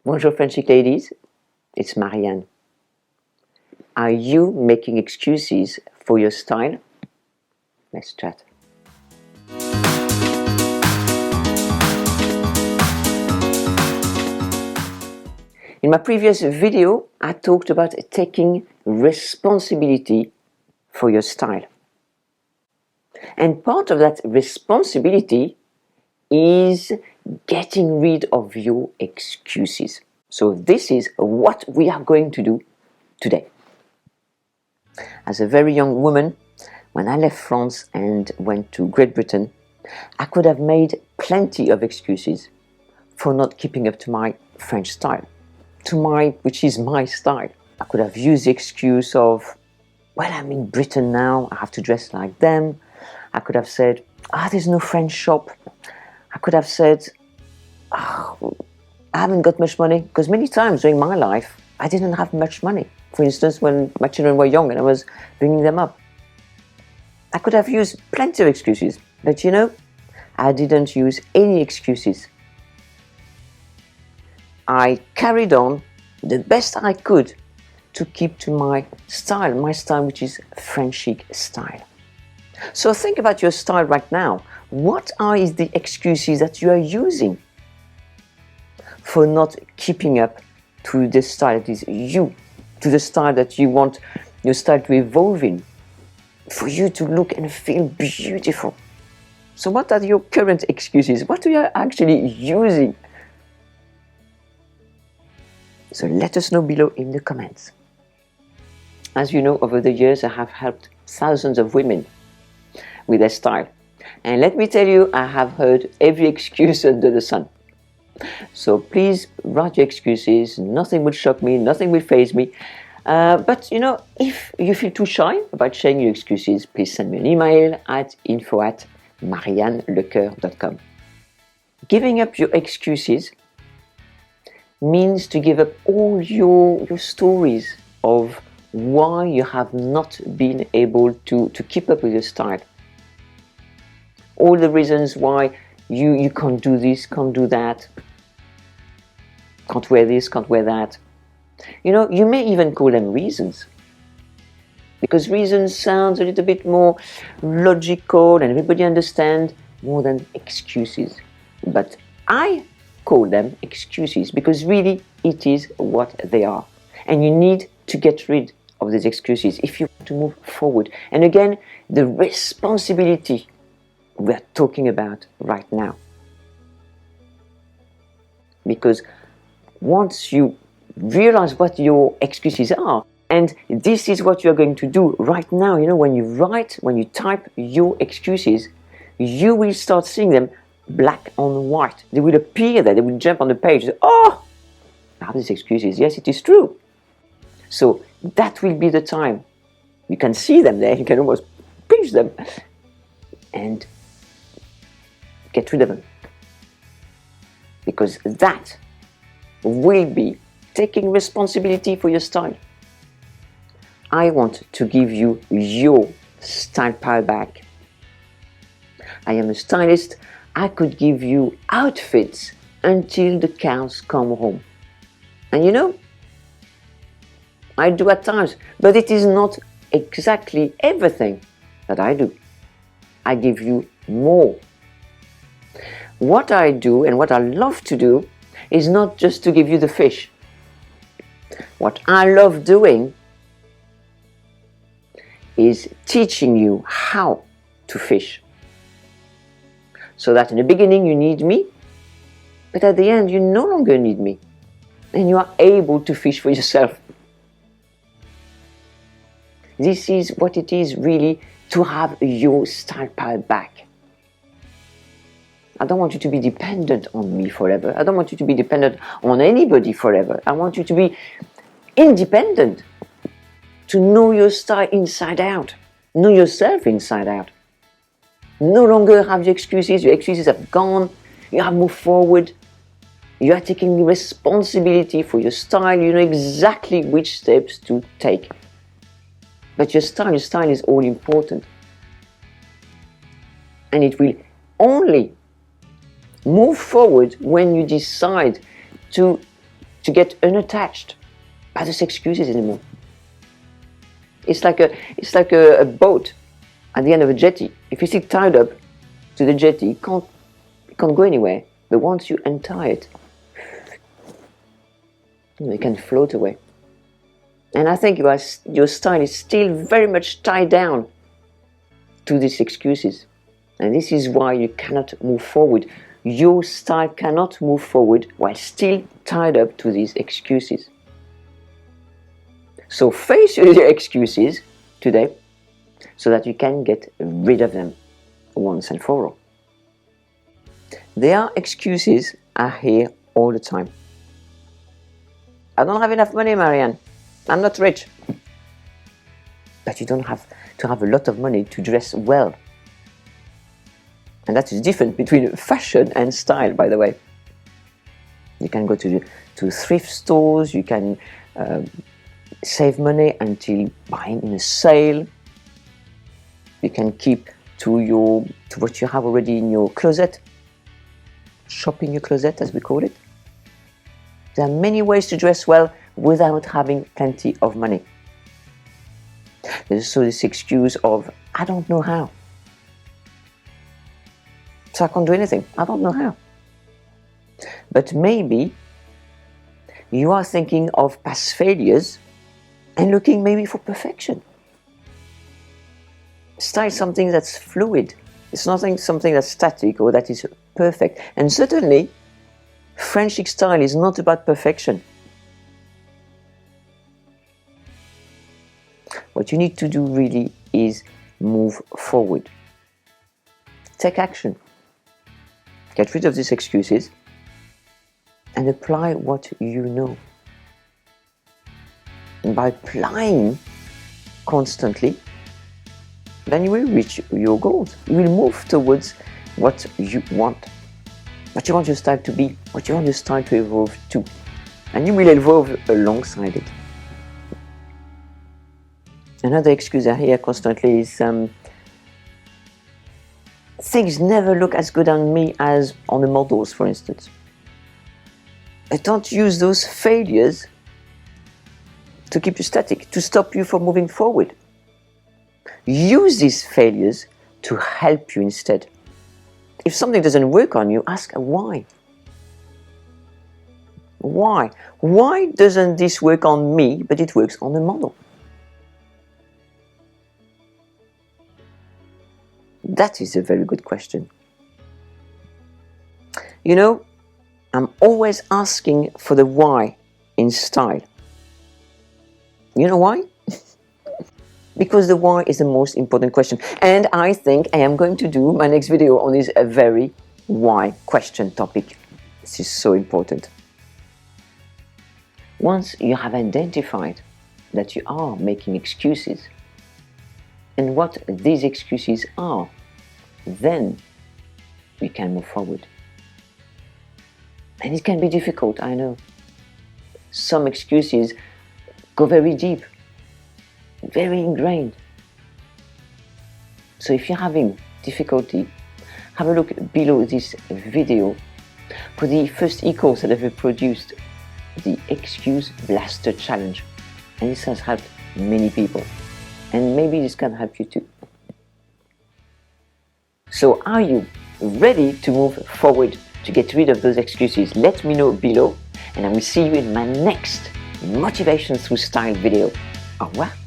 Bonjour French Chic ladies, it's Marianne. Are you making excuses for your style? Let's chat. In my previous video, I talked about taking responsibility for your style. And part of that responsibility is getting rid of your excuses. So this is what we are going to do today. As a very young woman, when I left France and went to Great Britain, I could have made plenty of excuses for not keeping up to my French style, which is my style. I could have used the excuse of, well, I'm in Britain now, I have to dress like them. I could have said, there's no French shop. I could have said, I haven't got much money, because many times during my life, I didn't have much money. For instance, when my children were young and I was bringing them up. I could have used plenty of excuses, but I didn't use any excuses. I carried on the best I could to keep to my style which is French chic style. So think about your style right now. What are the excuses that you are using for not keeping up to the style that is you, to the style that you want your style to evolve in, for you to look and feel beautiful? So what are your current excuses? What are you actually using? So let us know below in the comments. As you know, over the years I have helped thousands of women with their style. And let me tell you, I have heard every excuse under the sun. So please write your excuses. Nothing will shock me, nothing will faze me. But if you feel too shy about sharing your excuses, please send me an email at info@mariannelecoeur.com. Giving up your excuses means to give up all your stories of why you have not been able to keep up with your style. All the reasons why you can't do this, can't do that, can't wear this, can't wear that. You may even call them reasons, because reasons sounds a little bit more logical and everybody understands more than excuses. But I call them excuses because really it is what they are. And you need to get rid of these excuses if you want to move forward. And again, the responsibility we're talking about right now. Because once you realize what your excuses are, and this is what you're going to do right now, when you type your excuses, you will start seeing them black on white. They will appear there, they will jump on the page. I have these excuses. Yes, it is true. So that will be the time. You can see them there, you can almost pinch them and get rid of them. Because that will be taking responsibility for your style. I want to give you your style power back. I am a stylist. I could give you outfits until the cows come home. And I do at times, but it is not exactly everything that I do. I give you more. What I do and what I love to do is not just to give you the fish. What I love doing is teaching you how to fish. So that in the beginning you need me, but at the end you no longer need me. And you are able to fish for yourself. This is what it is really to have your style power back. I don't want you to be dependent on me forever. I don't want you to be dependent on anybody forever. I want you to be independent, to know your style inside out, know yourself inside out. No longer have your excuses have gone, you have moved forward, you are taking responsibility for your style, you know exactly which steps to take. But your style is all important. And it will only move forward when you decide to to get unattached by those excuses anymore. It's like a boat at the end of a jetty. If you sit tied up to the jetty, it can't go anywhere. But once you untie it, it can float away. And I think your style is still very much tied down to these excuses. And this is why you cannot move forward. Your style cannot move forward while still tied up to these excuses. So face your excuses today so that you can get rid of them once and for all. Their excuses are here all the time. I don't have enough money, Marianne. I'm not rich. But you don't have to have a lot of money to dress well. And that is different between fashion and style, by the way. You can go to thrift stores, you can save money until buying in a sale. You can keep to what you have already in your closet. Shop in your closet, as we call it. There are many ways to dress well without having plenty of money. There's also this excuse of, I don't know how. So I can't do anything. I don't know how. But maybe you are thinking of past failures and looking maybe for perfection. Style is something that's fluid. It's not something that's static or that is perfect. And certainly, French chic style is not about perfection. What you need to do really is move forward. Take action. Get rid of these excuses and apply what you know. And by applying constantly, then you will reach your goals. You will move towards what you want your style to be, what you want your style to evolve to. And you will evolve alongside it. Another excuse I hear constantly is things never look as good on me as on the models, for instance. But don't use those failures to keep you static, to stop you from moving forward. Use these failures to help you instead. If something doesn't work on you, ask why. Why? Why doesn't this work on me, but it works on the model? That is a very good question. You know, I'm always asking for the why in style. You know why? Because the why is the most important question. And I think I am going to do my next video on this very why question topic. This is so important. Once you have identified that you are making excuses and what these excuses are, then we can move forward. And it can be difficult, I know. Some excuses go very deep, very ingrained. So if you're having difficulty, have a look below this video for the first e-course that I've ever produced, the Excuse Blaster Challenge. And this has helped many people. And maybe this can help you too. So are you ready to move forward to get rid of those excuses? Let me know below, and I will see you in my next Motivation Through Style video. Au revoir.